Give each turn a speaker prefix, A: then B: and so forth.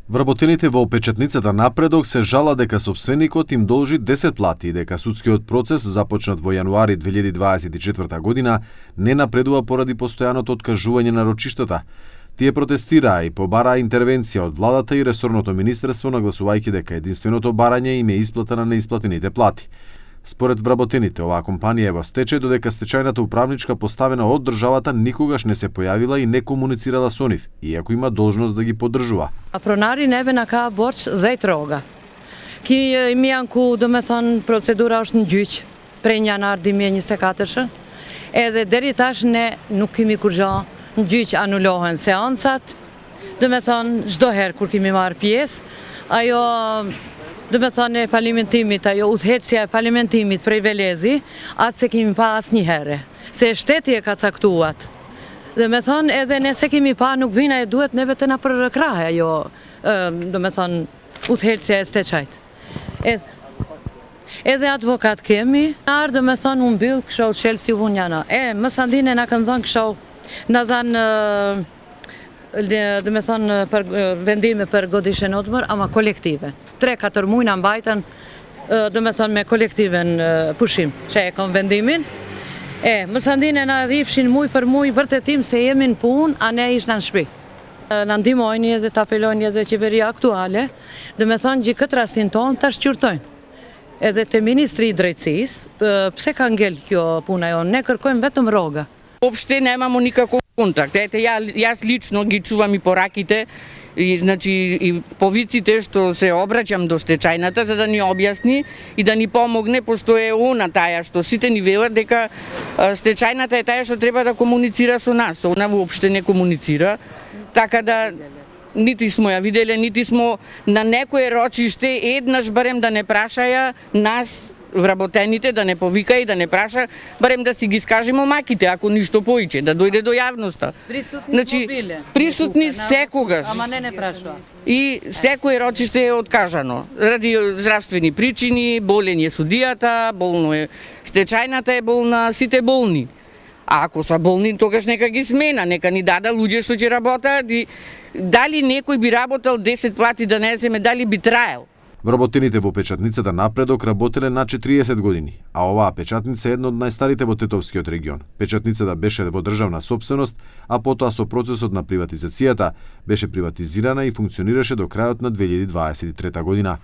A: Вработените во печатницата Напредок се жала дека сопственикот им должи 10 плати и дека судскиот процес започнат во јануари 2024 година не напредува поради постојаното откажување на рочиштата. Тие протестираа и побараа интервенција од владата и ресорното министерство, нагласувајќи дека единственото барање им е исплата на неисплатените плати. Според вработените, оваа компанија е во стечај додека стечајната управничка поставена од државата никогаш не се појавила и не комуницирала со нив, иако има должност да ги поддржува.
B: Pronari neve na ka borç 10 rroga. Kemi anku, do me thonë, procedura është në gjyq prej janar 2024, edhe deri tash ne nuk kemi kur gja në gjyq anulohen seancat, do me thonë, çdo herë kur kemi marrë pjesë, ajo do me thonë e falimentimit, ajo udhëheqësja e falimentimit prej Velezi, atë se kemi pa asnjë herë, se shteti e ka caktuat. Do me thonë edhe nëse kemi pa nuk vina e duhet neve të na përkrahe ajo, do me thonë, udhëheqësja e stečajt. Edhe advokat kemi, do me thonë unë bil kësho qelë si vunjana. Mësandine na kanë dhënë kësho, na dhanë, do me thonë, vendime për godishen odmër, ama kolektive. 3-4 muj në mbajten, do me thonë me kolektiven pushim, që e kom vendimin. Mësandine na dhipshin muj për muj vërtetim se jemi në pun, a ne ishna në shpi. Në ndimojnë edhe të apelojnë edhe qeveria aktuale, do me thonë gjithë këtë rastin tonë të shqyrtojnë. Edhe të Ministri i Drejtësisë, pse ka ngel kjo puna jonë, ne kërkojmë vetëm rroga.
C: Uopšte nemamo nikakav kontrakt. Јас лично ги чувам и пораките, и значи и повиците што се обраќам до стечајната за да ни објасни и да ни помогне, пошто е она таја што сите ни велат дека стечајната е таја што треба да комуницира со нас. Она воопште не комуницира. Така да нити смо ја виделе, нити смо на некое рочиште еднаш барем да не прашаја нас вработените, да не повика и да не праша, барем да си ги скаже момаките, ако ништо поиќе, да дојде до јавноста.
B: Присутни
C: присутни секогаш.
B: Ама не прашува.
C: И секое рочиште е откажано. Ради здравствени причини, болен е судијата, болно е стечајната е болна, сите болни. А ако са болни, тогаш нека ги смена, нека ни дада луѓе што ќе работат. Дали некој би работел 10 плати да не земе, дали би траел?
A: Вработените во печатницата Напредок работеле на 40 години, а оваа печатница е една од најстарите во Тетовскиот регион. Печатницата беше во државна сопственост, а потоа со процесот на приватизацијата беше приватизирана и функционираше до крајот на 2023 година.